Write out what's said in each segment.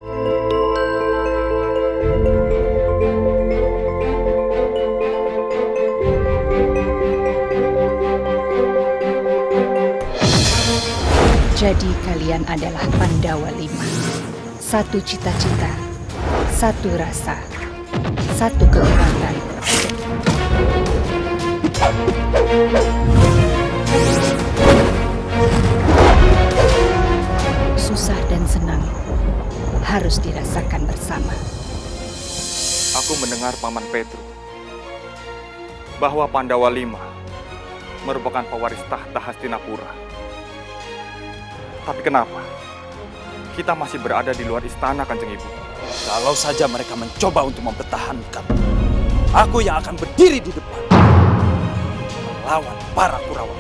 Jadi kalian adalah Pandawa 5. Satu cita-cita, satu rasa, satu kekuatan. Susah dan senang harus dirasakan bersama. Aku mendengar Paman Petru bahwa Pandawa 5 merupakan pewaris tahta Hastinapura. Tapi kenapa kita masih berada di luar istana, Kanjeng Ibu? Kalau saja mereka mencoba untuk mempertahankan, aku yang akan berdiri di depan melawan para Kurawa.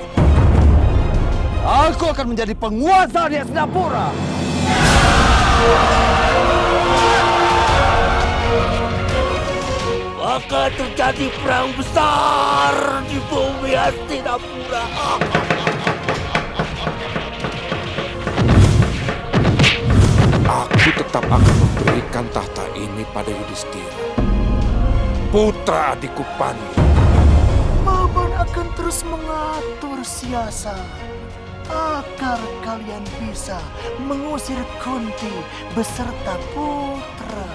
Aku akan menjadi penguasa di Hastinapura. Maka terjadi perang besar di bumi Hastinapura. Aku tetap akan memberikan tahta ini pada Yudhistira, putra adikku Pandu. Paman akan terus mengatur siasat agar kalian bisa mengusir Kunti beserta putra.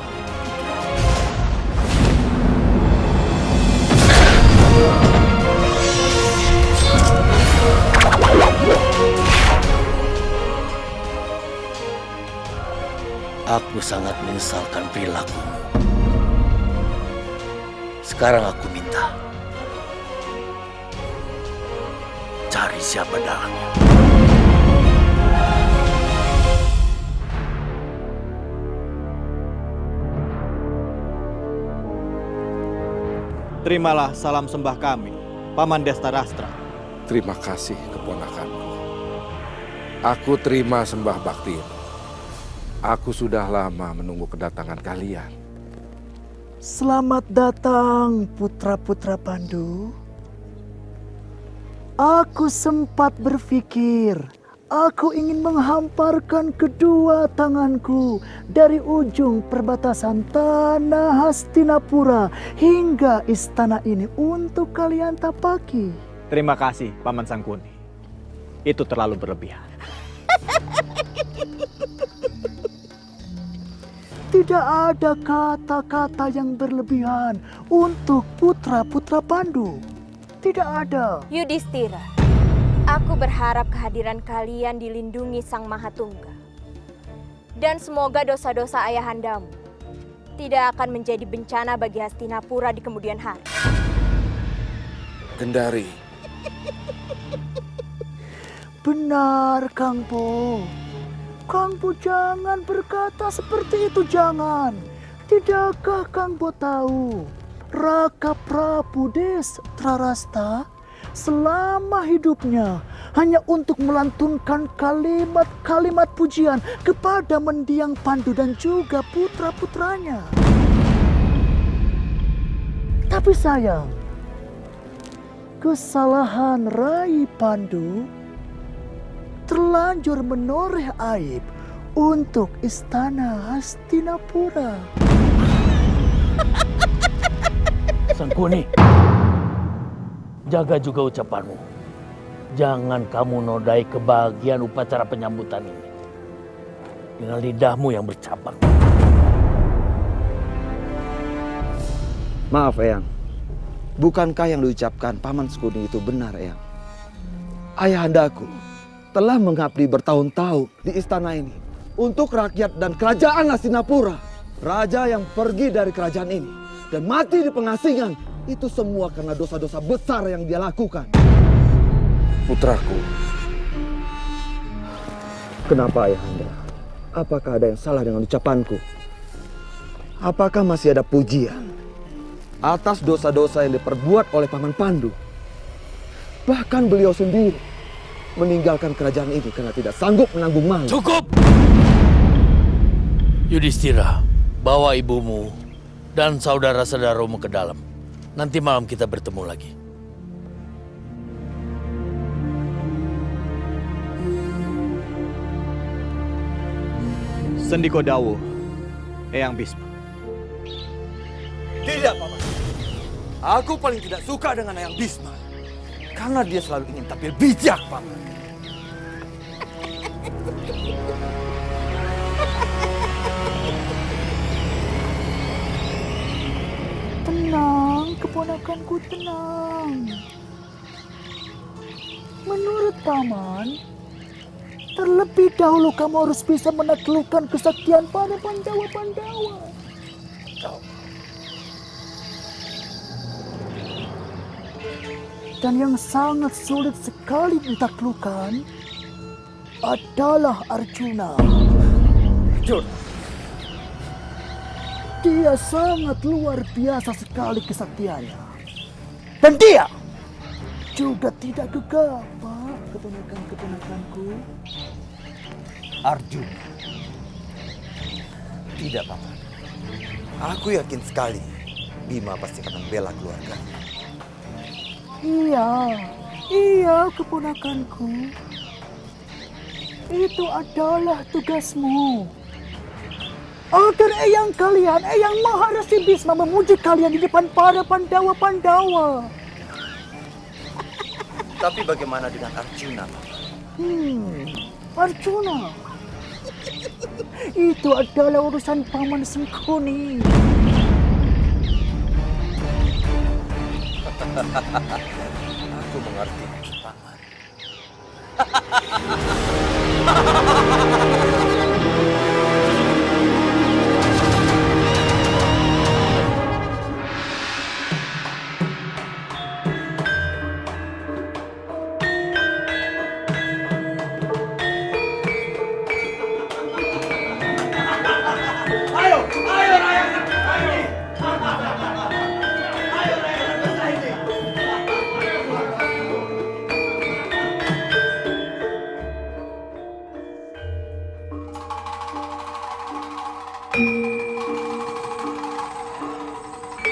Aku sangat menyesalkan perilakumu. Sekarang aku minta, cari siapa dalangnya. Terimalah salam sembah kami, Paman Destarastra. Terima kasih, keponakanku. Aku terima sembah baktimu. Aku sudah lama menunggu kedatangan kalian. Selamat datang, putra-putra Pandu. Aku sempat berpikir, aku ingin menghamparkan kedua tanganku dari ujung perbatasan tanah Hastinapura hingga istana ini untuk kalian tapaki. Terima kasih, Paman Sangkuni. Itu terlalu berlebihan. Tidak ada kata-kata yang berlebihan untuk putra-putra Pandu. Tidak ada. Yudhistira, aku berharap kehadiran kalian dilindungi Sang Mahatungga. Dan semoga dosa-dosa ayahandamu tidak akan menjadi bencana bagi Hastinapura di kemudian hari. Gendari. Benar, Kang Po. Kang Po jangan berkata seperti itu, jangan. Tidakkah Kang Po tahu? Raka Prabu Destrarasta selama hidupnya hanya untuk melantunkan kalimat-kalimat pujian kepada mendiang Pandu dan juga putra-putranya. Tapi sayang, kesalahan Rai Pandu terlanjur menoreh aib untuk istana Hastinapura. Sangkuni, jaga juga ucapanmu. Jangan kamu nodai kebahagiaan upacara penyambutan ini dengan lidahmu yang bercabang. Maaf, Eyang. Bukankah yang diucapkan Paman Sangkuni itu benar, Eyang? Ayahandaku telah mengabdi bertahun-tahun di istana ini untuk rakyat dan kerajaan Hastinapura. Raja yang pergi dari kerajaan ini dan mati di pengasingan, itu semua karena dosa-dosa besar yang dia lakukan. Putraku, Kenapa, Ayahanda? Apakah ada yang salah dengan ucapanku? Apakah masih ada pujian atas dosa-dosa yang diperbuat oleh Paman Pandu? Bahkan beliau sendiri meninggalkan kerajaan ini karena tidak sanggup menanggung malu. Cukup! Yudhistira, bawa ibumu dan saudara-saudaramu ke dalam. Nanti malam kita bertemu lagi. Sendiko dawuh, Eyang Bisma. Tidak, Paman. Aku paling tidak suka dengan Eyang Bisma. Karena dia selalu ingin tampil bijak, Paman. Tenang, keponakanku, tenang. Menurut Paman, terlebih dahulu kamu harus bisa menaklukkan kesaktian para Pandawa-Pandawa. Dan yang sangat sulit sekali ditaklukkan adalah Arjuna. Dia sangat luar biasa sekali kesaktiannya. Dan dia juga tidak gegabah, keponakan-keponakanku. Arjuna. Tidak, Paman. Aku yakin sekali Bima pasti akan membela keluarga. Iya, keponakanku. Itu adalah tugasmu. Agar eyang kalian, Eyang Maharasi Bisma memuji kalian di depan para Pandawa-Pandawa. Tapi bagaimana dengan Arjuna? Arjuna. Itu adalah urusan Paman Sangkuni. Aku mengerti maksud Paman.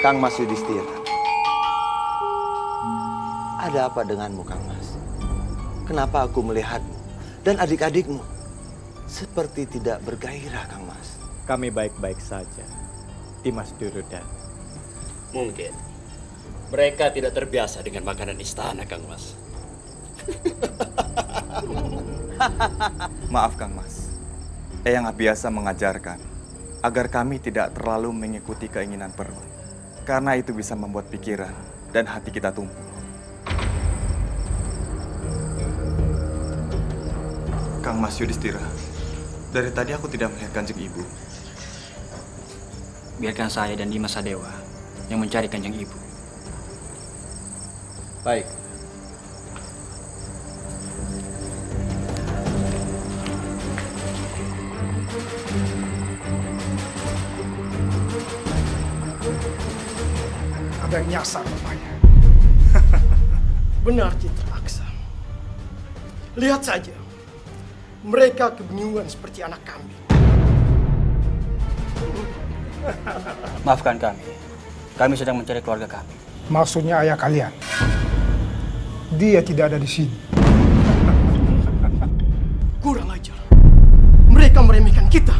Kang Mas Yudhistira. Ada apa denganmu, Kang Mas? Kenapa aku melihatmu dan adik-adikmu seperti tidak bergairah, Kang Mas? Kami baik-baik saja, Dimas Duryodhana. Mungkin mereka tidak terbiasa dengan makanan istana, Kang Mas. Maaf Kang Mas, Eyang biasa mengajarkan agar kami tidak terlalu mengikuti keinginan perut. Karena itu bisa membuat pikiran dan hati kita tumbuh. Kang Mas Yudhistira, dari tadi aku tidak melihat Kanjeng Ibu. Biarkan saya dan Dimas Sadewa yang mencari Kanjeng Ibu. Baik. Ada yang nyasar rupanya. Benar Citra Aksa. Lihat saja. Mereka kebingungan seperti anak kambing. Maafkan kami. Kami sedang mencari keluarga kami. Maksudnya ayah kalian. Dia tidak ada di sini. Kurang ajar. Mereka meremehkan kita.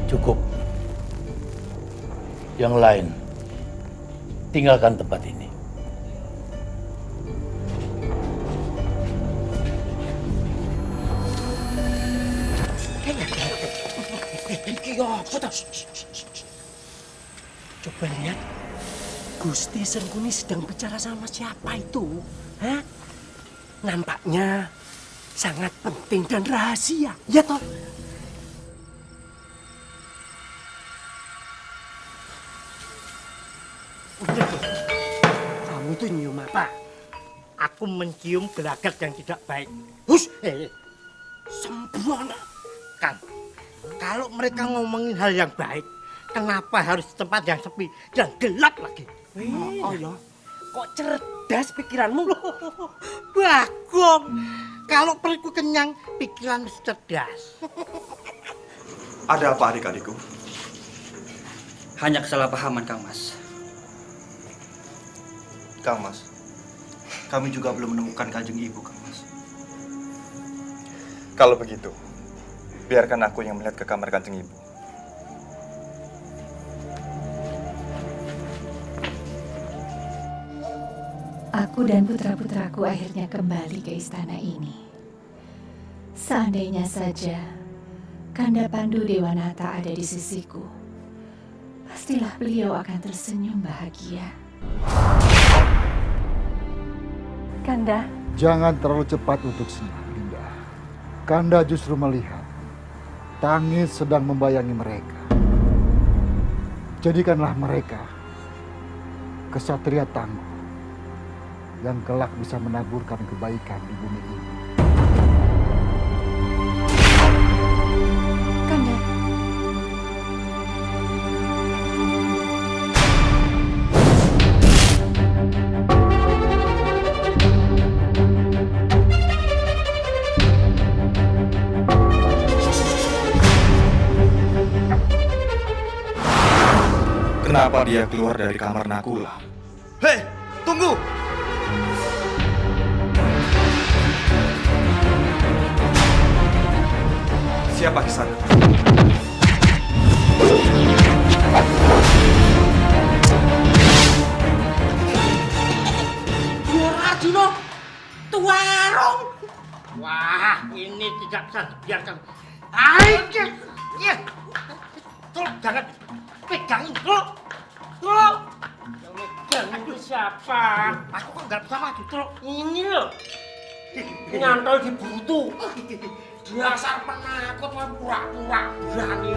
Cukup. Yang lain, tinggalkan tempat ini. Coba lihat. Gusti Sangkuni sedang bicara sama siapa itu? Hah? Nampaknya sangat penting dan rahasia. Ya toh? Kamu tuh nyium apa? Aku mencium gelagat yang tidak baik. Hus, sembrono. Kan, kalau mereka ngomongin hal yang baik, kenapa harus tempat yang sepi dan gelap lagi? Oh ya, kok cerdas pikiranmu? Bagong, kalau perutku kenyang, pikiran cerdas. Ada apa adik-adikku? Hanya kesalahpahaman, Kang Mas. Kang Mas, kami juga belum menemukan Kanjeng Ibu, Kang Mas. Kalau begitu, biarkan aku yang melihat ke kamar Kanjeng Ibu. Aku dan putra-putraku akhirnya kembali ke istana ini. Seandainya saja Kanda Pandu Dewanata ada di sisiku, pastilah beliau akan tersenyum bahagia. Kanda, Jangan terlalu cepat untuk senang, Dinda. Kanda justru melihat tangis sedang membayangi mereka. Jadikanlah mereka kesatria tangguh yang kelak bisa menaburkan kebaikan di bumi ini. Kanda. Kenapa dia keluar dari kamar Nakula? Hei, tunggu! Siapa di sana? Arjuna, Tuarong. Wah, ini tidak bisa dibiarkan. Ayo, ya. Tolong jangan pegangin, tolong. Tolong. Jangan itu siapa? Aku kan nggak bisa maju, tolong. Ini loh. Nyantol di butuh. Dasar penakut, pura-pura berani.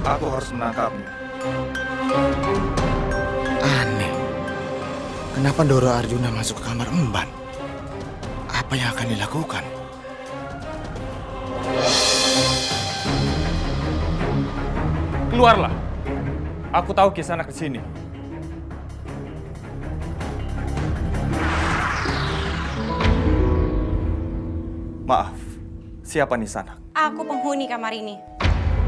Aku harus menangkapnya. Aneh. Kenapa Ndoro Arjuna masuk ke kamar emban? Apa yang akan dilakukan? Keluarlah. Aku tahu Kisanak di sini. Maaf, siapa Nisanak? Aku penghuni kamar ini.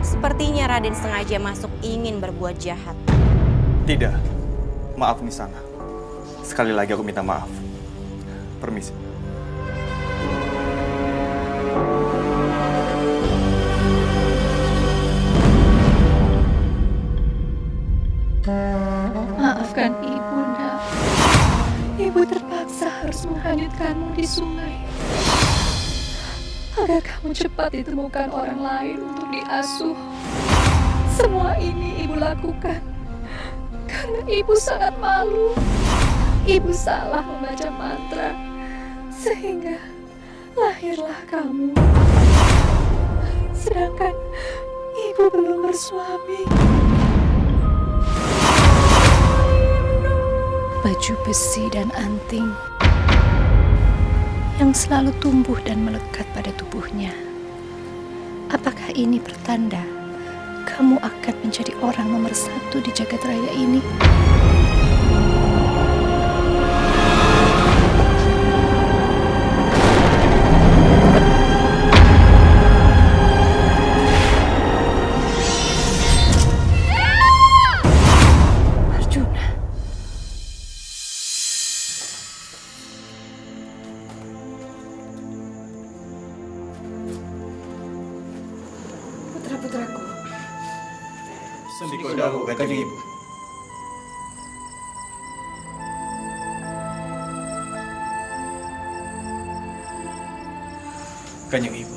Sepertinya Raden sengaja masuk ingin berbuat jahat. Tidak. Maaf Nisanak. Sekali lagi aku minta maaf. Permisi. Maafkan Ibunda. Ibu terpaksa harus menghanyutkanmu di sungai agar kamu cepat ditemukan orang lain untuk diasuh. Semua ini ibu lakukan karena ibu sangat malu. Ibu salah membaca mantra sehingga lahirlah kamu. Sedangkan ibu belum bersuami. Baju besi dan anting yang selalu tumbuh dan melekat pada tubuhnya. Apakah ini pertanda kamu akan menjadi orang nomor 1 di jagat raya ini? Putra-putraku. Sendiko dahulu Kanjeng Ibu. Kanjeng Ibu.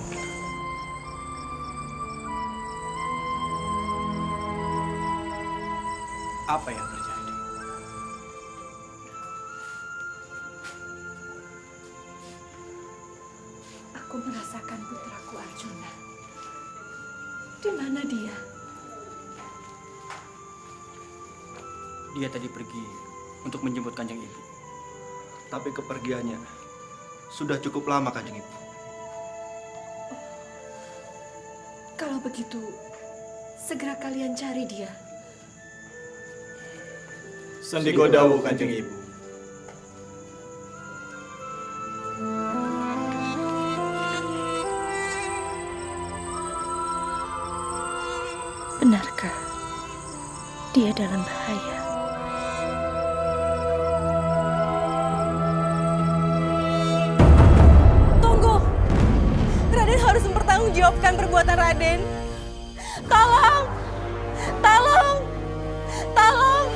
Apa yang terjadi? Aku merasakan putraku Arjuna. Di mana dia? dia tadi pergi untuk menjemput Kanjeng Ibu. Tapi kepergiannya sudah cukup lama, Kanjeng Ibu. Kalau begitu, segera kalian cari dia. Sendiko dawuh Kanjeng Ibu. Benarkah dia dalam bahaya? Tunggu! Raden harus mempertanggungjawabkan perbuatan Raden. Tolong! Tolong! Tolong!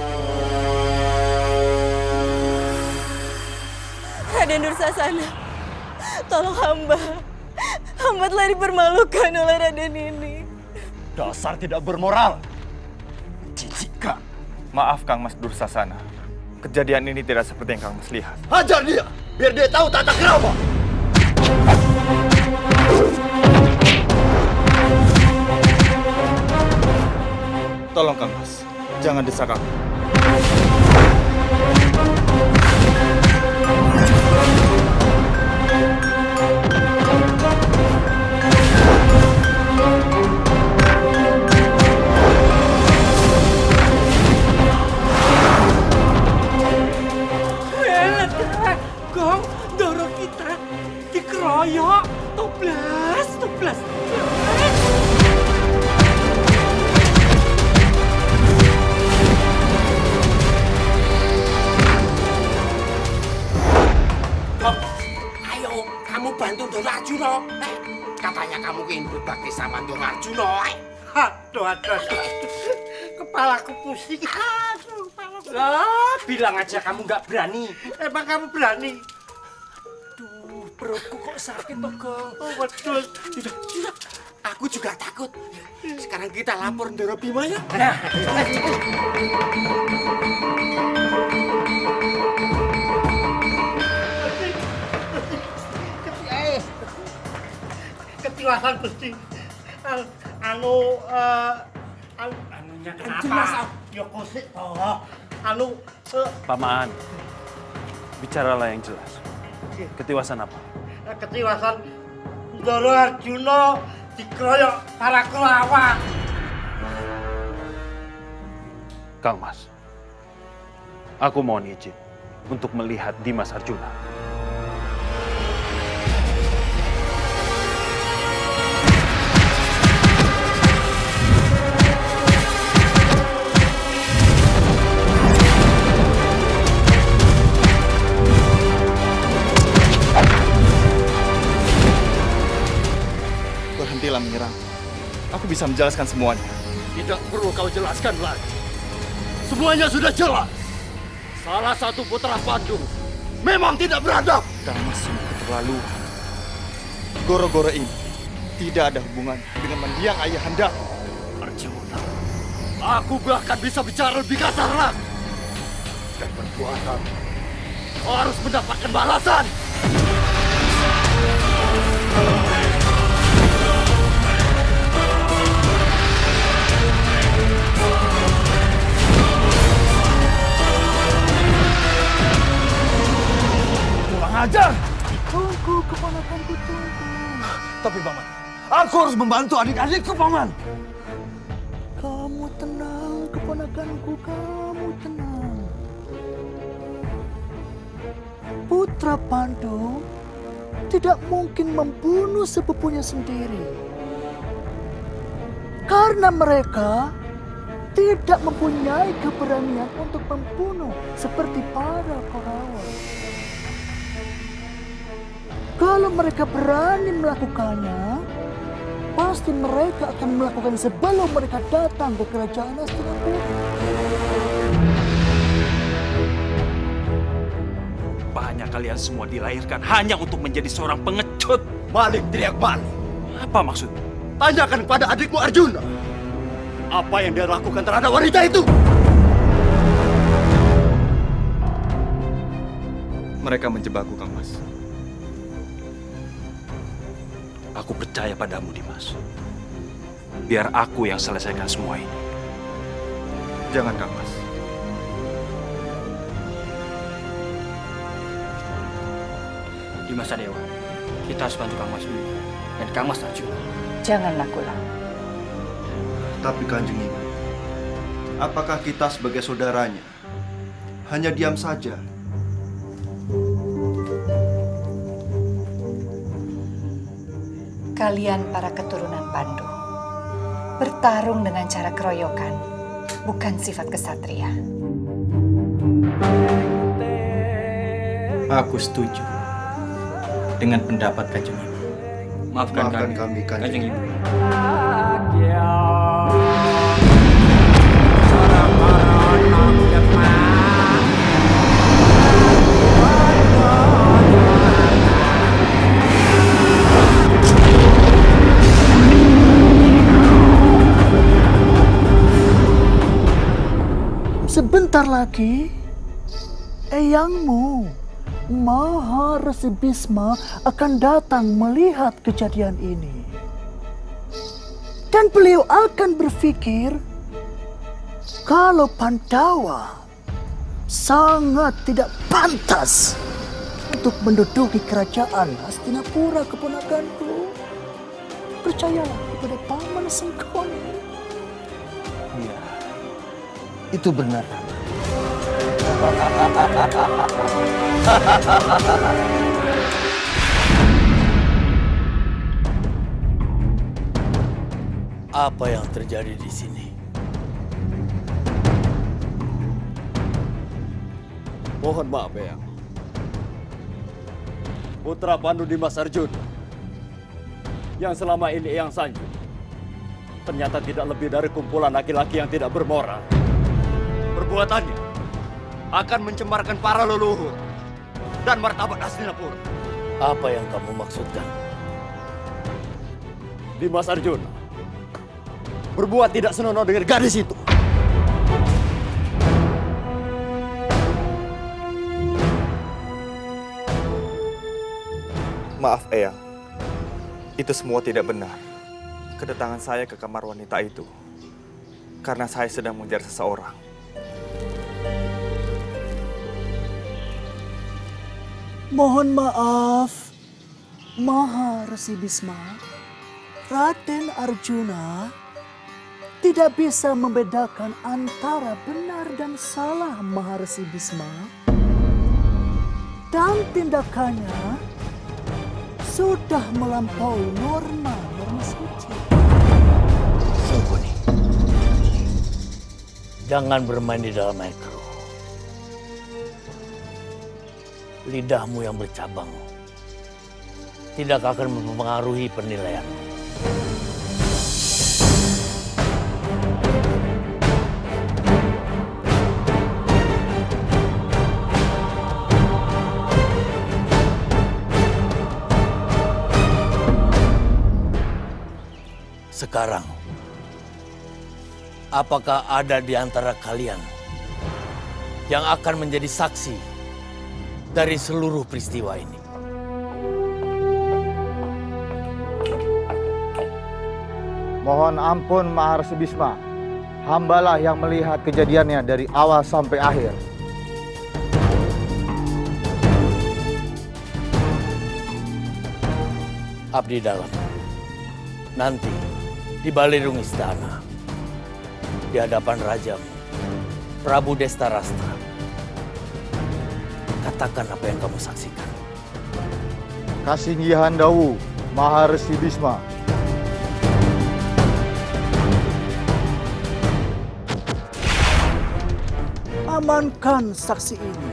Raden Dursasana, tolong hamba. Hamba telah dipermalukan oleh Raden ini. Dasar tidak bermoral. Jijika. Maaf Kang Mas Dursasana. Kejadian ini tidak seperti yang Kang Mas lihat. Hajar dia, biar dia tahu tata krama. Tolong Kang Mas, jangan desak aku. Gong, dorong kita dikeroyok. Toplas, toplas. Gong, ayo kamu bantu Doro Arjuna. Katanya kamu ingin berbakti sama Doro Arjuna. Aduh. Kepalaku pusing. Aduh, kepalaku. Lah, bilang aja kamu nggak berani. Emang kamu berani? Duh, perutku kok sakit toh, Gong. Oh, betul. Tidak. Aku juga takut. Sekarang kita lapor Ndoro Bima ya. Nah. Ketiwasan Gusti. Anunya kenapa? Ya kosik toh. Paman, bicaralah yang jelas. Ketiwasan apa? Ketiwasan Ndoro Arjuna dikeroyok para kelawak. Kang Mas, aku mohon izin untuk melihat Dimas Arjuna. Berhentilah menyerang. Aku bisa menjelaskan semuanya. Tidak perlu kau jelaskan lagi. Semuanya sudah jelas. Salah satu putra Pandu memang tidak beradab. Kang Mas sungguh keterlaluan. Goro-goro ini tidak ada hubungannya dengan mendiang ayahanda. Arjuna, aku bahkan bisa bicara lebih kasar lagi. Dan perbuatan harus mendapatkan balasan. Ajar! Tunggu, keponakanku, tunggu. Tapi Paman, aku harus membantu adik-adikku, Paman. Kamu tenang, keponakanku, kamu tenang. Putra Pandu tidak mungkin membunuh sepupunya sendiri. Karena mereka tidak mempunyai keberanian untuk membunuh seperti para Korawa. Kalau mereka berani melakukannya, pasti mereka akan melakukan sebelum mereka datang ke kerajaan Hastinapura. Rupanya kalian semua dilahirkan hanya untuk menjadi seorang pengecut. Balik teriak balik. Apa maksud? Tanyakan pada adikmu Arjuna. Apa yang dia lakukan terhadap wanita itu? Mereka menjebakku, Kang Mas. Aku percaya padamu, Dimas. Biar aku yang selesaikan semua ini. Jangan, Kang Mas. Di masa dewa, kita harus bantu Kang Mas Bima dan Kang Mas Arjuna. Janganlah Kulang. Tapi Kanjeng Ibu, apakah kita sebagai saudaranya hanya diam saja? Kalian para keturunan Pandu bertarung dengan cara keroyokan, bukan sifat kesatria. Aku setuju dengan pendapat Kanjeng Ibu. Maafkan kami, Kanjeng Ibu. Sebentar lagi, eyangmu, Maharesi Bisma akan datang melihat kejadian ini. Dan beliau akan berpikir kalau Pandawa sangat tidak pantas untuk menduduki kerajaan Hastinapura, keponakanku. Percayalah kepada Paman Sangkuni. Iya, itu benar. Apa yang terjadi di sini? Mohon maaf, Eyang. Putra Pandu Dimas Arjuna yang selama ini Eyang sanjung ternyata tidak lebih dari kumpulan laki-laki yang tidak bermoral. Perbuatannya akan mencemarkan para leluhur dan martabat Hastinapura. Apa yang kamu maksudkan? Dimas Arjuna berbuat tidak senonoh dengan gadis itu. Maaf, Eyang. Itu semua tidak benar. Kedatangan saya ke kamar wanita itu karena saya sedang mengejar seseorang. Mohon maaf, Maharesi Bisma. Raden Arjuna tidak bisa membedakan antara benar dan salah Maharesi Bisma. Dan tindakannya sudah melampaui norma suci. Sangkuni, jangan bermain di dalam air keruh. Lidahmu yang bercabang tidak akan mempengaruhi penilaianmu. Sekarang, apakah ada di antara kalian yang akan menjadi saksi dari seluruh peristiwa ini? Mohon ampun Maharesi Bisma. Hambalah yang melihat kejadiannya dari awal sampai akhir. Abdi dalam. Nanti di balirung istana, di hadapan rajamu, Prabu Destarastra, katakan apa yang kamu saksikan. Kasinggihan Dawu, Maharesi Bisma. Amankan saksi ini.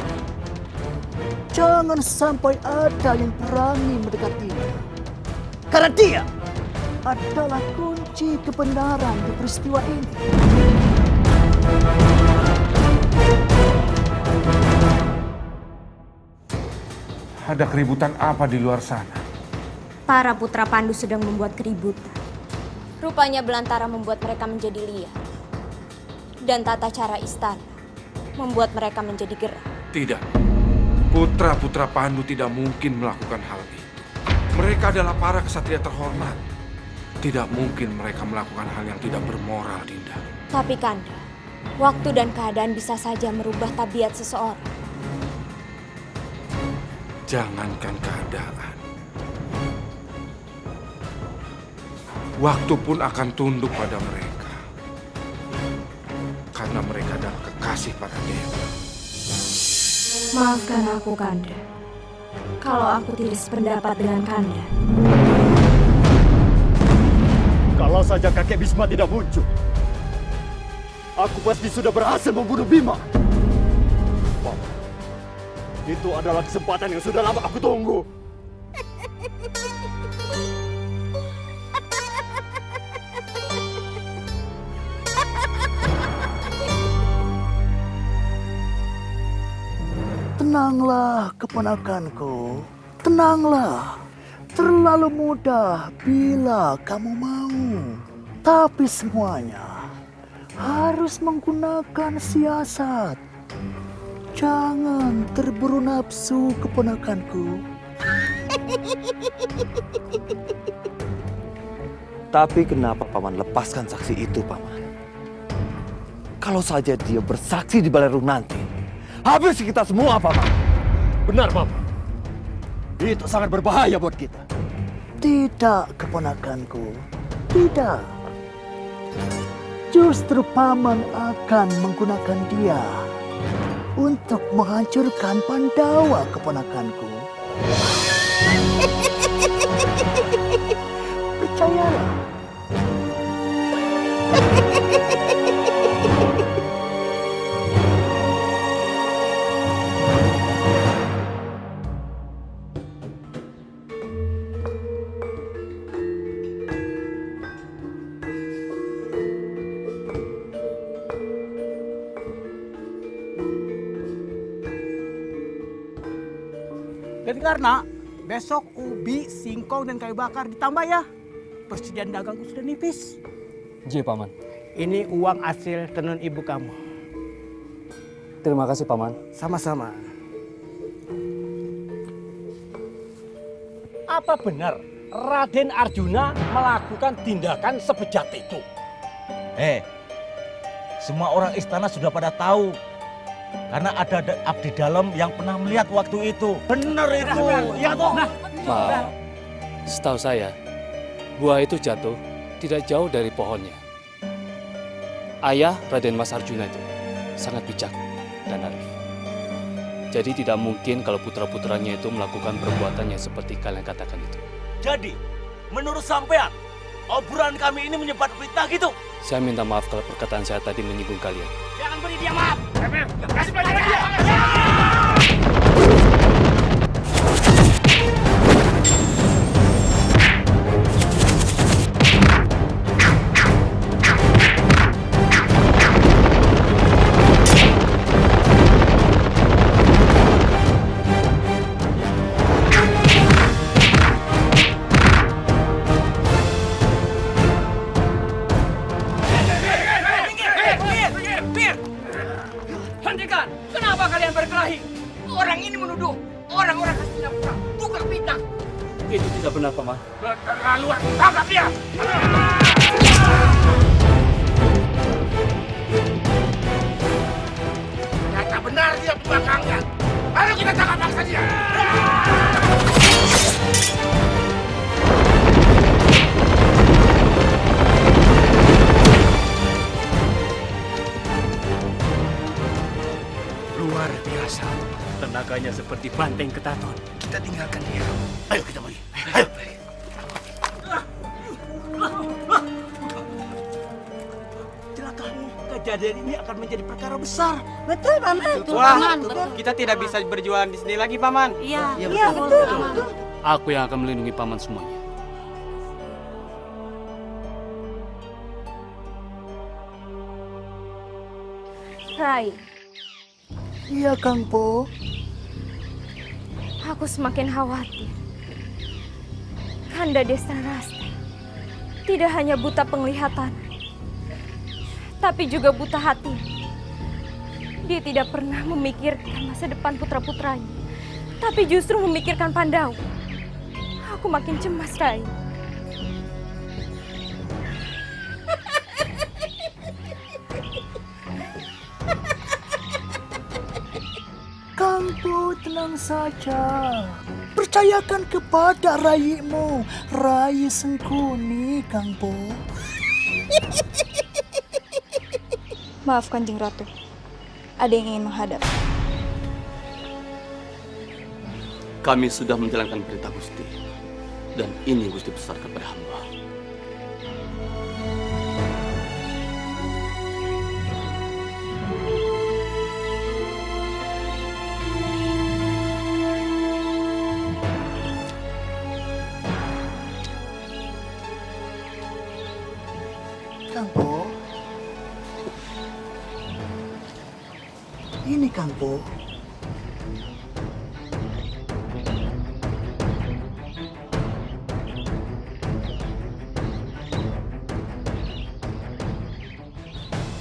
Jangan sampai ada yang berani mendekatinya. Karena dia adalah kunci kebenaran di peristiwa ini. Ada keributan apa di luar sana? Para putra Pandu sedang membuat keributan. Rupanya belantara membuat mereka menjadi liar. Dan tata cara istana membuat mereka menjadi gerah. Tidak. Putra-putra Pandu tidak mungkin melakukan hal itu. Mereka adalah para ksatria terhormat. Tidak mungkin mereka melakukan hal yang tidak bermoral, Dinda. Tapi Kanda, waktu dan keadaan bisa saja merubah tabiat seseorang. Jangankan keadaan, waktu pun akan tunduk pada mereka. Karena mereka adalah kekasih para dewa. Maafkan aku, Kanda. Kalau aku tidak sependapat dengan Kanda. Kalau saja kakek Bisma tidak muncul, aku pasti sudah berhasil membunuh Bima. Paman, itu adalah kesempatan yang sudah lama aku tunggu. Tenanglah, keponakanku. Tenanglah. Terlalu mudah bila kamu mau. Tapi semuanya harus menggunakan siasat. Jangan terburu nafsu, keponakanku. Tapi kenapa Paman lepaskan saksi itu, Paman? Kalau saja dia bersaksi di Balai Ruh nanti, habis kita semua, Paman. Benar, Paman. Itu sangat berbahaya buat kita. Tidak, keponakanku. Tidak. Justru Paman akan menggunakan dia untuk menghancurkan Pandawa, keponakanku. Percayalah. Dan karena besok ubi, singkong, dan kayu bakar ditambah ya. Persediaan dagangku sudah nipis. Ji, Paman. Ini uang hasil tenun ibu kamu. Terima kasih, Paman. Sama-sama. Apa benar Raden Arjuna melakukan tindakan sebejat itu? Semua orang istana sudah pada tahu. Karena ada abdi dalam yang pernah melihat waktu itu. Benar itu. Ya toh. Maaf, setahu saya, buah itu jatuh tidak jauh dari pohonnya. Ayah Raden Mas Arjuna itu sangat bijak dan arif. Jadi tidak mungkin kalau putra-putranya itu melakukan perbuatan yang seperti kalian katakan itu. Jadi, menurut sampean, obrolan kami ini menyebar fitnah gitu. Saya minta maaf kalau perkataan saya tadi menyinggung kalian. Jangan beri dia maaf. Kasih pelajaran dia. Hentikan! Kenapa kalian berkelahi? Orang ini menuduh orang-orang Hastinapura tukang fitnah. Itu tidak benar, Paman. Keterlaluan! Tangkap dia! Ternyata benar dia pembangkangnya. Ayo kita tangkap paksa dia! Luar biasa. Tenaganya seperti banteng ketaton. Kita tinggalkan dia. Ayo kita pergi. Ayo. Celakamu, kejadian ini akan menjadi perkara besar. Betul, Paman. Wah, kita tidak bisa berjualan di sini lagi, Paman. Iya, betul. Aku yang akan melindungi Paman semuanya. Rai, Iya, Kang Po. aku semakin khawatir. Kanda Destarasta tidak hanya buta penglihatan, tapi juga buta hati. Dia tidak pernah memikirkan masa depan putra-putranya, tapi justru memikirkan Pandawa. Aku makin cemas, Rai. Kang Po tenang saja. Percayakan kepada rayimu, Rai Sengkuni, Kang Po. Maaf Kanjeng Ratu, ada yang ingin menghadap. Kami sudah menjalankan perintah Gusti, dan ini Gusti besar kepada hamba. Kang Po. Ini Kang Po.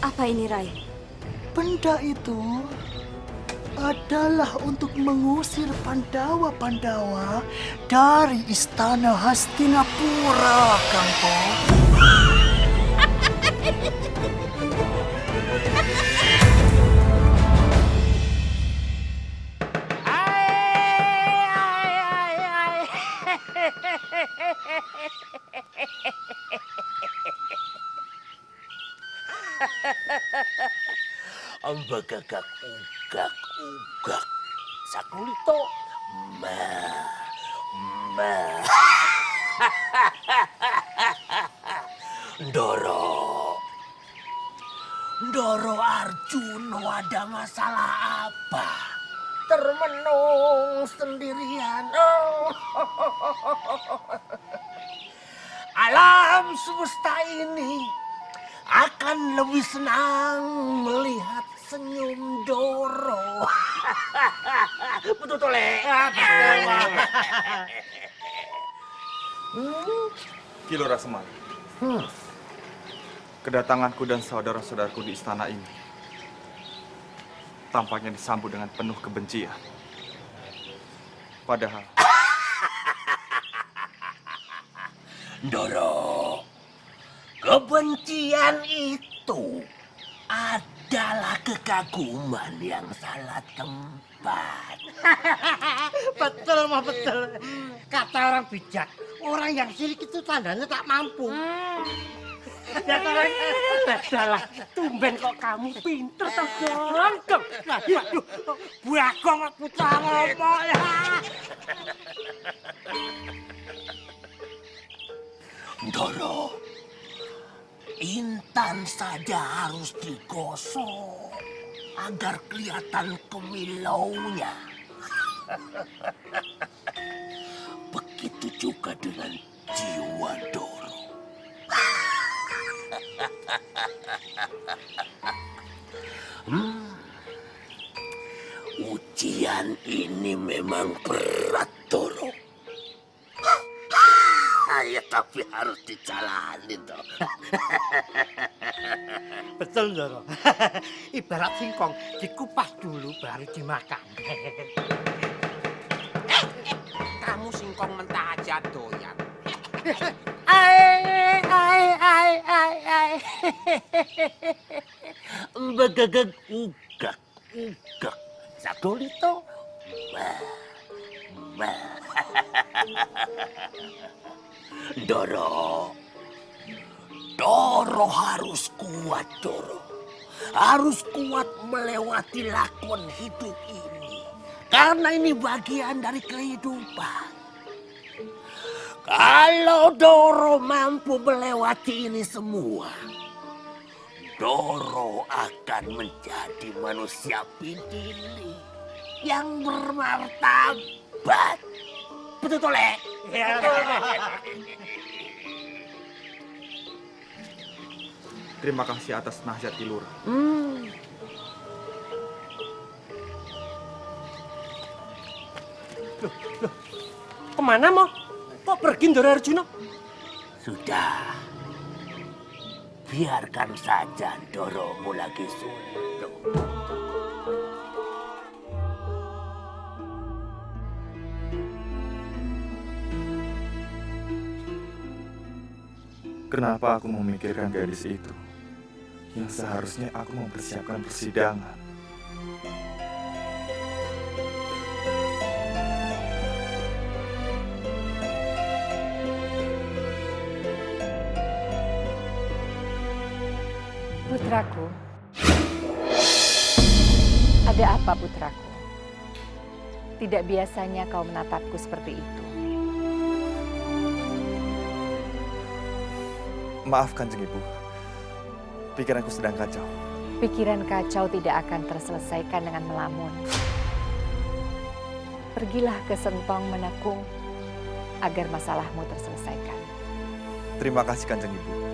Apa ini, Rai? Benda itu adalah untuk mengusir Pandawa-Pandawa dari istana Hastinapura, Kang Po. Ambagagak ugak Sakulito Ndoro Arjuno ada masalah apa? Termenung sendirian. Alam semesta ini akan lebih senang melihat senyum Doro. Betul Tole. Ki Lurah Semar. Kedatanganku dan saudara-saudaraku di istana ini tampaknya disambut dengan penuh kebencian. Padahal Doro, kebencian itu adalah kekaguman yang salah tempat. Betul mah betul. Kata orang bijak, orang yang sirik itu tandanya tak mampu. Ya adalah tumben kok kamu pinter toh ganteng. Waduh, Bagong putra ngopo ya. Doro, intan saja harus digosok agar kelihatan kemilaunya. Begitu juga dengan jiwa Doro. Ujian ini memang berat, Doro. Ya tapi harus dijalani toh. Betul Doro. Ibarat singkong dikupas dulu baru dimakan. Kamu singkong mentah aja doyan. Begegeg ugak Sakulito. Doro harus kuat, Doro. Harus kuat melewati lakon hidup ini. Karena ini bagian dari kehidupan. Kalau Doro mampu melewati ini semua, Doro akan menjadi manusia pidili yang bermartabat. Betul, Tole? terima kasih atas nasihat Ki Lurah. Loh, kemana mau? Kok pergi Ndoro Arjuna? Sudah. Biarkan saja Doromu lagi suntuk. Kenapa aku memikirkan gadis itu? Yang seharusnya aku mempersiapkan persidangan. Putraku, ada apa putraku? Tidak biasanya kau menatapku seperti itu. Maaf Kanjeng Ibu, pikiranku sedang kacau. Pikiran kacau tidak akan terselesaikan dengan melamun. Pergilah ke Sentong Menekung agar masalahmu terselesaikan. Terima kasih Kanjeng Ibu.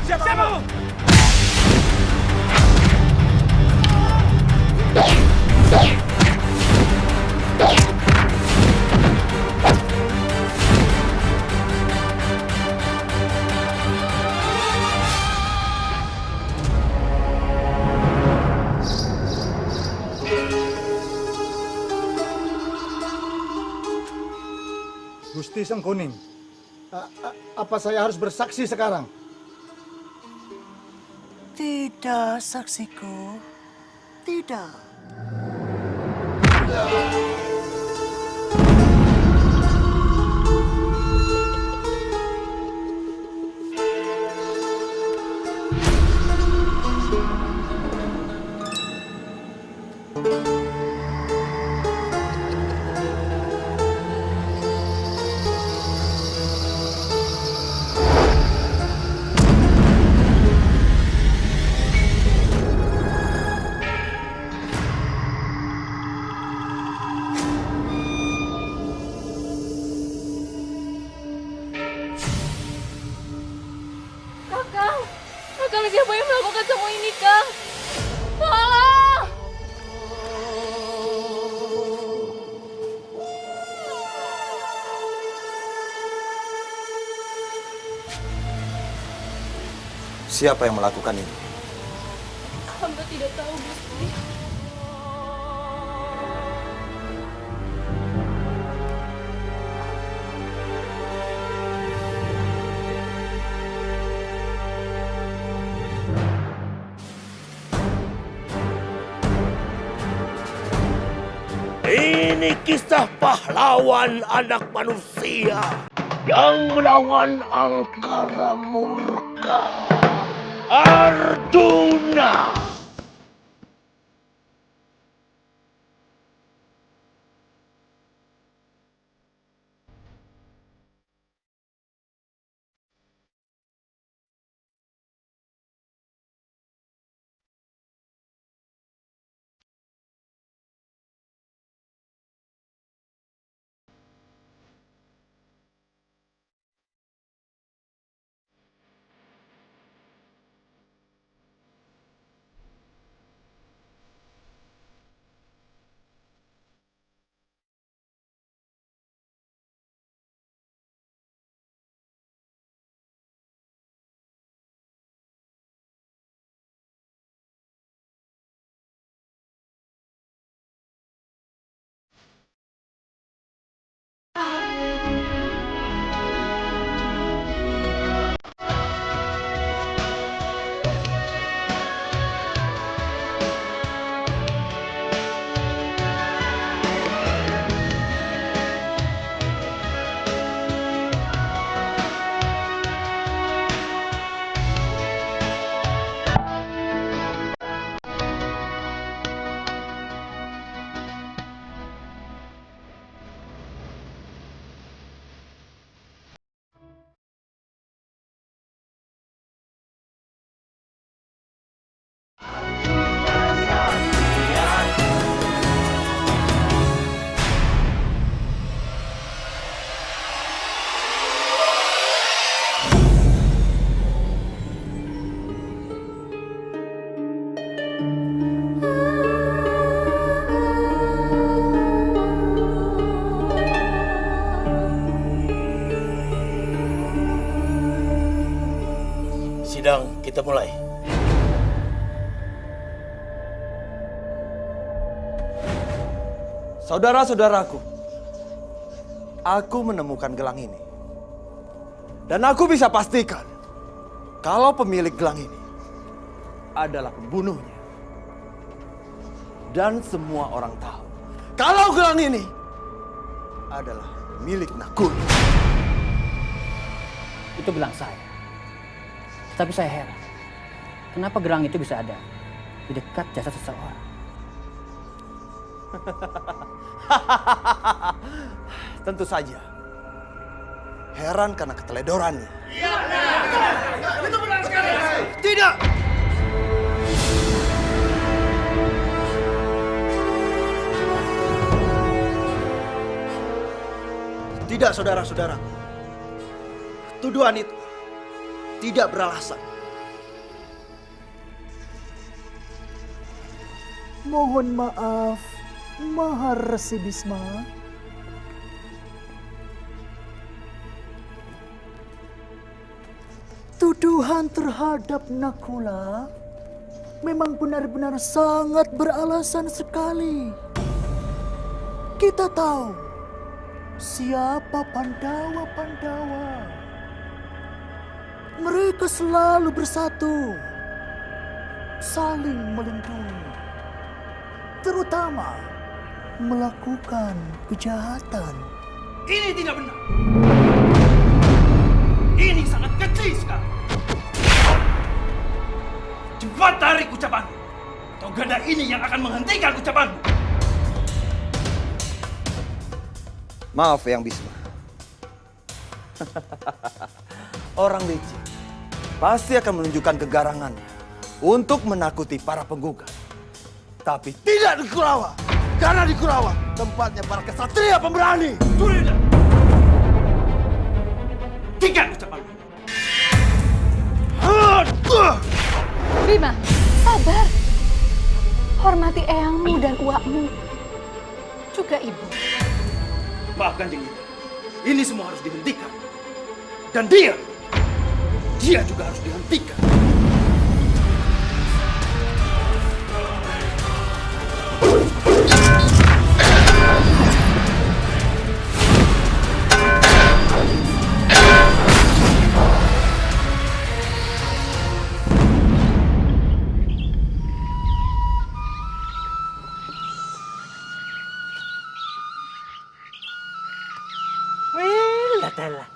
Siapa? Gusti Sengkuning, apa saya harus bersaksi sekarang? Tidak, saksiku. Tidak. Kang, siapa yang melakukan semua ini, Kang? Tolong! Siapa yang melakukan ini? Hamba tidak tahu, Gusti. Ini kisah pahlawan anak manusia yang melawan angkara murka. Arjuna. Sidang kita mulai. Saudara-saudaraku, aku menemukan gelang ini. Dan aku bisa pastikan kalau pemilik gelang ini adalah pembunuhnya. Dan semua orang tahu kalau gelang ini adalah milik Nakul. itu gelang saya. Tapi saya heran, kenapa gelang itu bisa ada di dekat jasad seseorang? Tentu saja. Heran karena keteledorannya. Itu benar sekali. Tidak. Tidak, saudara-saudara. Tuduhan itu tidak beralasan. Mohon maaf, Maharesi Bisma. Tuduhan terhadap Nakula memang benar-benar sangat beralasan sekali. Kita tahu siapa Pandawa-Pandawa. Mereka selalu bersatu, saling melindungi, terutama melakukan kejahatan. Ini tidak benar. Ini sangat keji sekali. Cepat tarik ucapanmu, atau gada ini yang akan menghentikan ucapanmu. Maaf Eyang Bisma. Orang licik pasti akan menunjukkan kegarangannya untuk menakuti para penggugat. Tapi tidak di Kurawa. Karena di Kurawa tempatnya para kesatria pemberani. Sudah. Hentikan ucapanmu. Bima, sabar. Hormati eyangmu dan uakmu. Juga ibu. Maaf Kanjeng Ibu. Ini semua harus dihentikan. Dan dia juga harus dihentikan. Adalah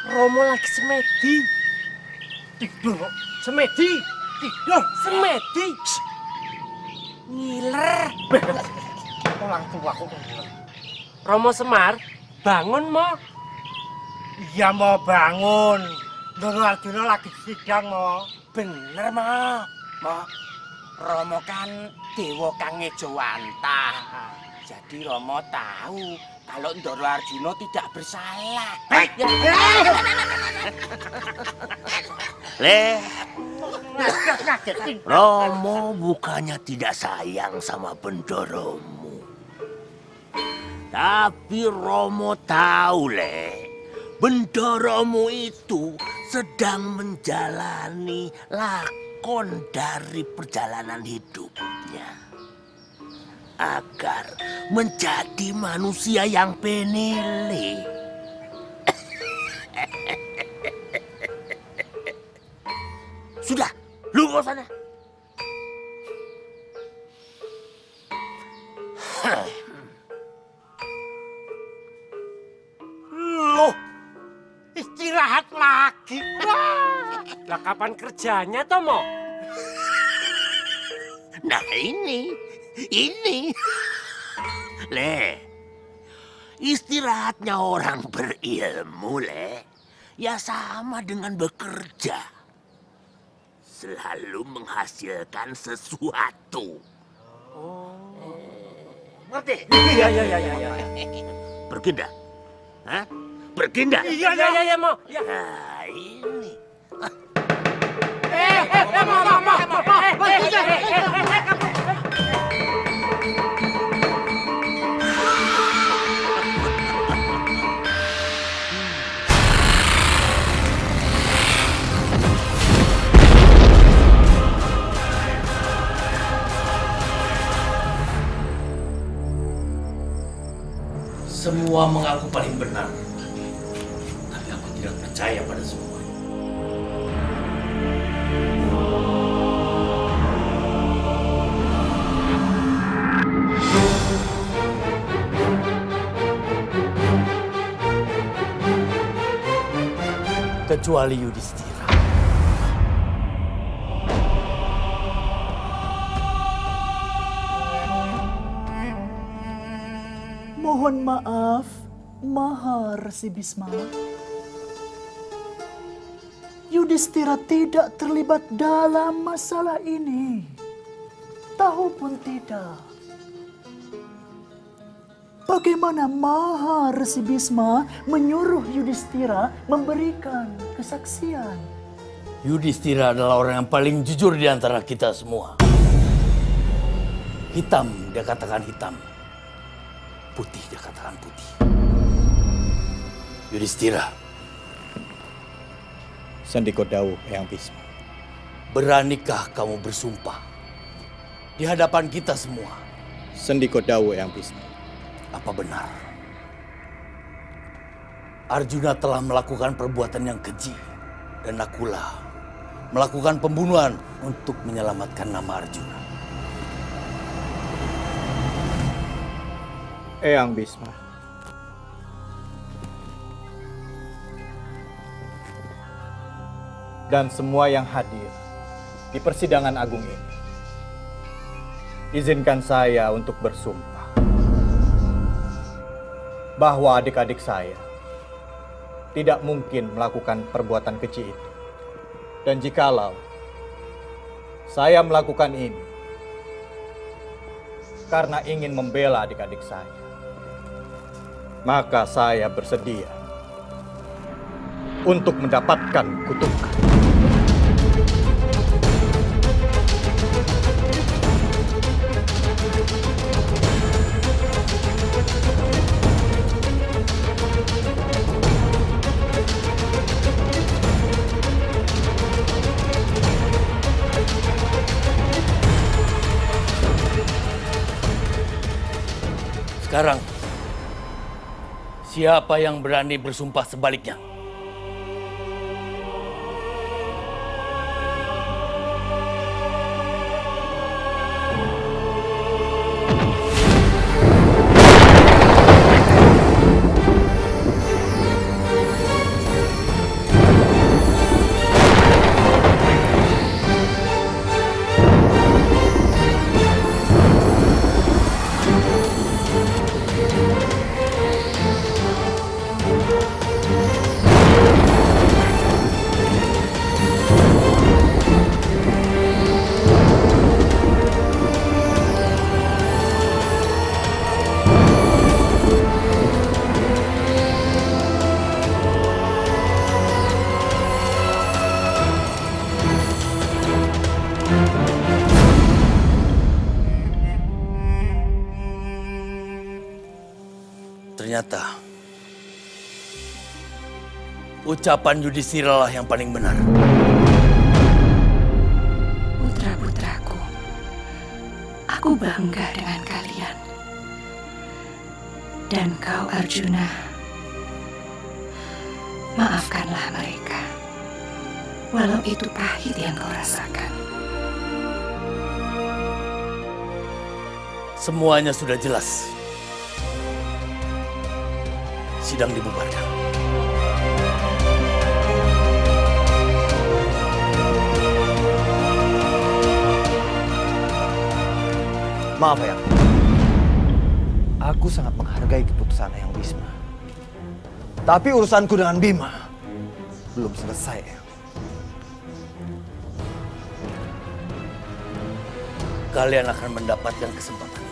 Romo lagi semedi. Tidur, semedi. Tidur, semedi. Ngiler. Orang tua kok ngiler. Romo Semar, bangun mo. Iya mau bangun. Doro Arjuna lagi sidang mo. Bener mo. Mo, Romo kan dewa kang ngejawantah. Jadi Romo tahu kalau Ndoro Arjuna tidak bersalah. Romo bukannya tidak sayang sama Bendoromu. Tapi Romo tahu, Bendoromu itu sedang menjalani lakon dari perjalanan hidupnya. Agar menjadi manusia yang penile. Sudah, lu ke sana. Loh, istirahat lagi. Lah kapan kerjanya, Tomo? Nah ini. Istirahatnya orang berilmu, ya sama dengan bekerja. Selalu menghasilkan sesuatu. Ngerti? Iya. Pergi dah? Hah? Pergi dah? Iya, mau. Nah, ini. Semua mengaku paling benar. Tapi aku tidak percaya pada semua. kecuali Yudhistira. Mohon maaf, Maharsi Bisma. Yudhistira tidak terlibat dalam masalah ini. Tahu pun tidak. Bagaimana Maharsi Bisma menyuruh Yudhistira memberikan kesaksian? Yudhistira adalah orang yang paling jujur di antara kita semua. Hitam, dia katakan hitam. Putih, dia katakan putih. Yudhistira. Sandiko Dawuh, Eyang Bisma. Beranikah kamu bersumpah di hadapan kita semua? Sandiko Dawuh, Eyang Bisma. Apa benar Arjuna telah melakukan perbuatan yang keji dan Nakula melakukan pembunuhan untuk menyelamatkan nama Arjuna? Eyang Bisma. Dan semua yang hadir di persidangan agung ini, izinkan saya untuk bersumpah bahwa adik-adik saya tidak mungkin melakukan perbuatan keji itu. Dan jikalau saya melakukan ini karena ingin membela adik-adik saya, maka saya bersedia untuk mendapatkan kutukan. Sekarang, siapa yang berani bersumpah sebaliknya? Ternyata ucapan Yudhistira lah yang paling benar. Putra-putraku, aku bangga dengan kalian. Dan kau, Arjuna, maafkanlah mereka, walau itu pahit yang kau rasakan. Semuanya sudah jelas. Sidang dibubarkan. Maaf, Eyang. Aku sangat menghargai keputusan Eyang Bisma. Tapi urusanku dengan Bima belum selesai, Eyang. Kalian akan mendapatkan kesempatan itu.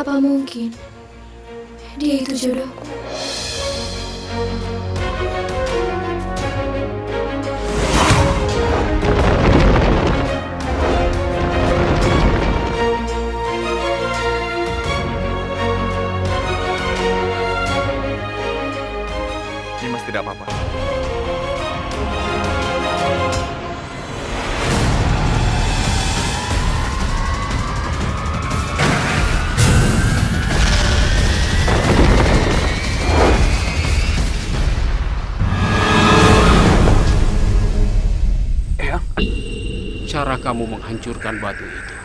Apa mungkin dia itu jodohku? Dimas tidak apa-apa. Cara kamu menghancurkan batu itu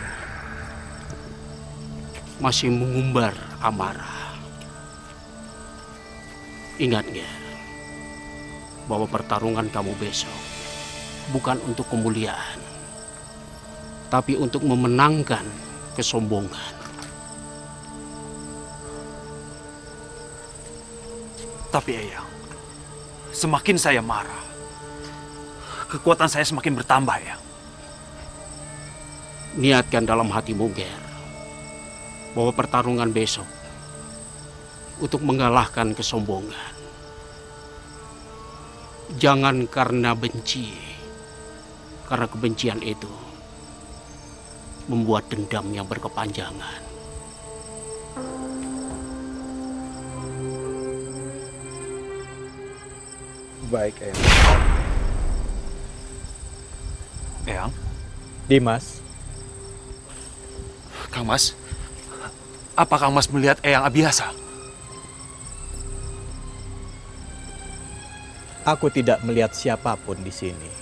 masih mengumbar amarah. Ingat, Ger, bahwa pertarungan kamu besok bukan untuk kemuliaan, tapi untuk memenangkan kesombongan. Tapi Eyang, semakin saya marah, kekuatan saya semakin bertambah, Eyang. Niatkan dalam hatimu, Ger, bahwa pertarungan besok untuk mengalahkan kesombongan. Jangan karena benci, karena kebencian itu membuat dendam yang berkepanjangan. Baik, Eyang. Eyang? Dimas. Kang Mas, apa Kang Mas melihat Eyang Abiasa? Aku tidak melihat siapapun di sini.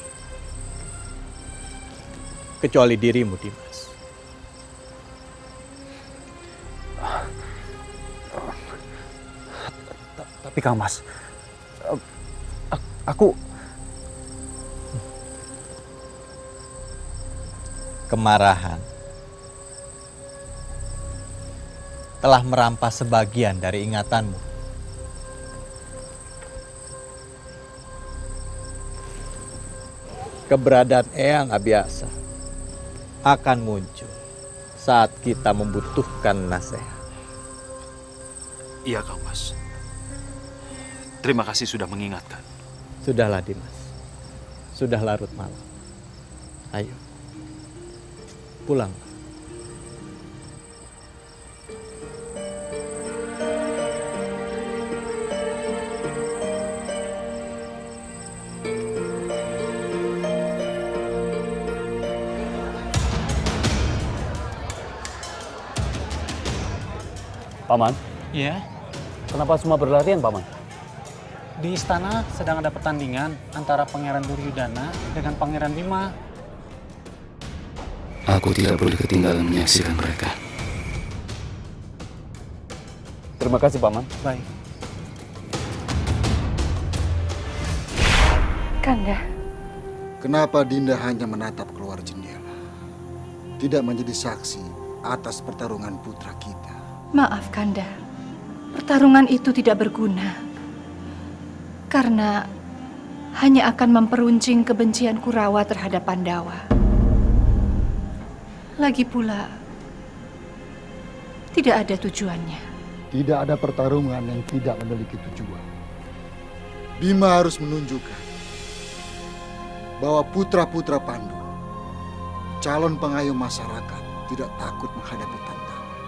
Kecuali dirimu, Dimas. Tapi Kang Mas, aku... Kemarahan telah merampas sebagian dari ingatanmu. Keberadaan Eyang Abiasa akan muncul saat kita membutuhkan nasihat. Iya, Kang Mas. Terima kasih sudah mengingatkan. Sudahlah, Dimas. Sudah larut malam. Ayo, pulang. Paman? Iya. Kenapa semua berlarian, Paman? Di istana sedang ada pertandingan antara Pangeran Duryudana dengan Pangeran Bima. Aku tidak boleh ketinggalan menyaksikan mereka. Terima kasih, Paman. Baik. Kanda. Kenapa Dinda hanya menatap keluar jendela? Tidak menjadi saksi atas pertarungan putra kita. Maaf, Kanda. Pertarungan itu tidak berguna. Karena hanya akan memperuncing kebencian Kurawa terhadap Pandawa. Lagi pula, tidak ada tujuannya. Tidak ada pertarungan yang tidak memiliki tujuan. Bima harus menunjukkan bahwa putra-putra Pandu, calon pengayom masyarakat, tidak takut menghadapi tantangan.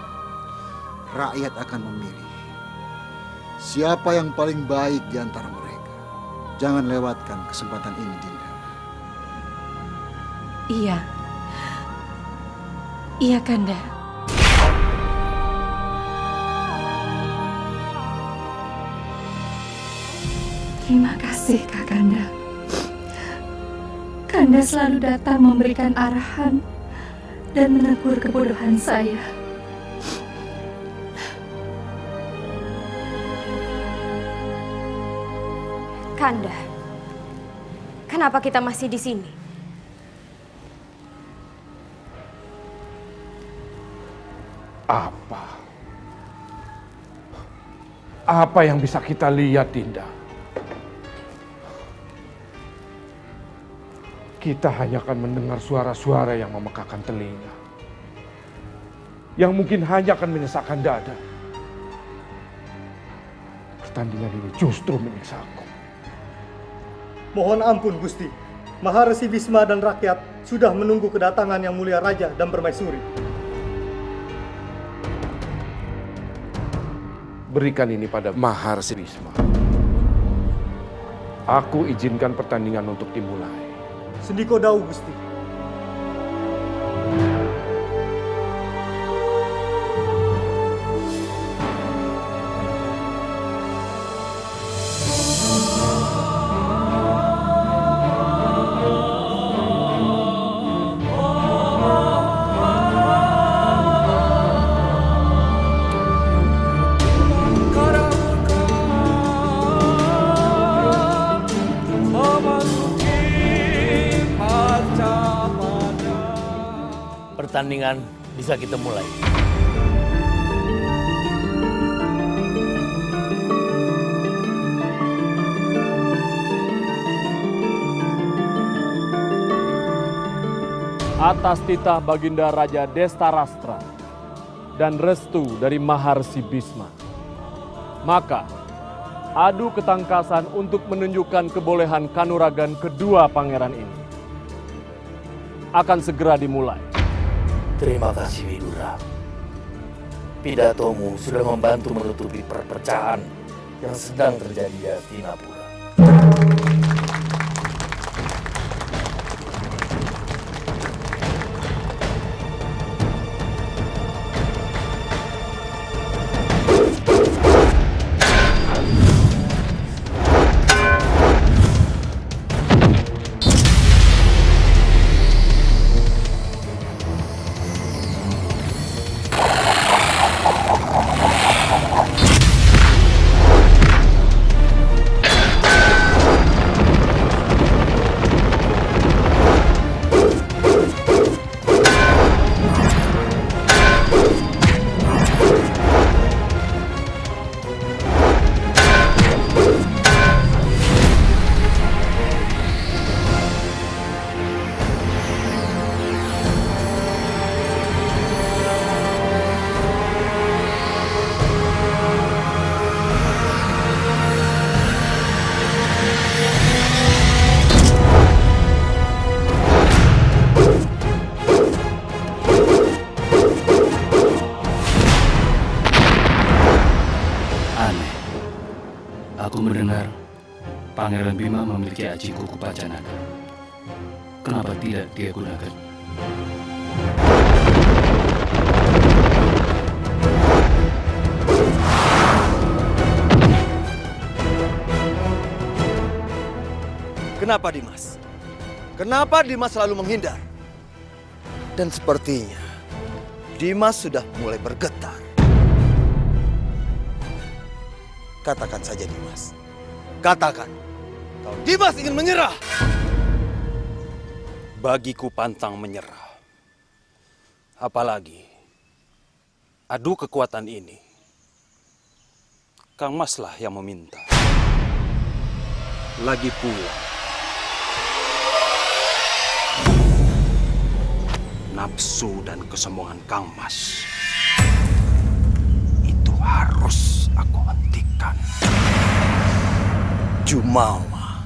Rakyat akan memilih siapa yang paling baik di antara mereka. Jangan lewatkan kesempatan ini, Dinda. Iya. Iya, Kanda. Terima kasih, Kakanda. Kanda selalu datang memberikan arahan dan menegur kebodohan saya. Kanda, kenapa kita masih di sini? Apa yang bisa kita lihat, Dinda? Kita hanya akan mendengar suara-suara yang memekakan telinga. yang mungkin hanya akan menyesakkan dada. Pertandingan ini justru menyiksaku. Mohon ampun Gusti, Maharesi Bisma dan rakyat sudah menunggu kedatangan Yang Mulia Raja dan Permaisuri. Berikan ini pada Maharesi Bisma. Aku izinkan pertandingan untuk dimulai. Sendiko Dau Gusti. Pertandingan bisa kita mulai. Atas titah Baginda Raja Destarastra dan restu dari Maharesi Bisma, maka adu ketangkasan untuk menunjukkan kebolehan kanuragan kedua pangeran ini akan segera dimulai. Terima kasih Widura. Pidatomu sudah membantu menutupi perpecahan yang sedang terjadi di Hastinapura. Aku mendengar Pangeran Bima memiliki aji kuku pacanaga. Kenapa tidak dia gunakan? Kenapa Dimas? Kenapa Dimas selalu menghindar? Dan sepertinya Dimas sudah mulai bergetar. Katakan saja Dimas. Katakan. Kalau Dimas ingin menyerah. Bagiku pantang menyerah. Apalagi adu kekuatan ini Kang Maslah yang meminta. Lagi pula nafsu dan kesombongan Kang Mas itu harus aku hentikan. Jumawa.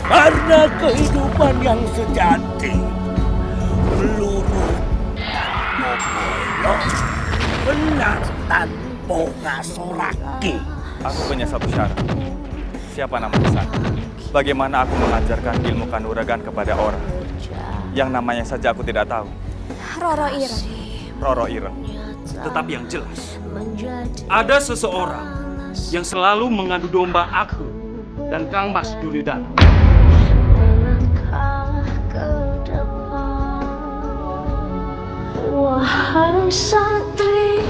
Karena kehidupan yang sejati, peluru bolong benar tanpa ngasoraki. Aku punya satu syarat. Siapa nama besar? Bagaimana aku mengajarkan ilmu kanuragan kepada orang yang namanya saja aku tidak tahu? Roro Ireng. Roro Ireng. Tetapi yang jelas, ada seseorang yang selalu mengadu domba aku dan Kang Mas Duryudana. Wahai santri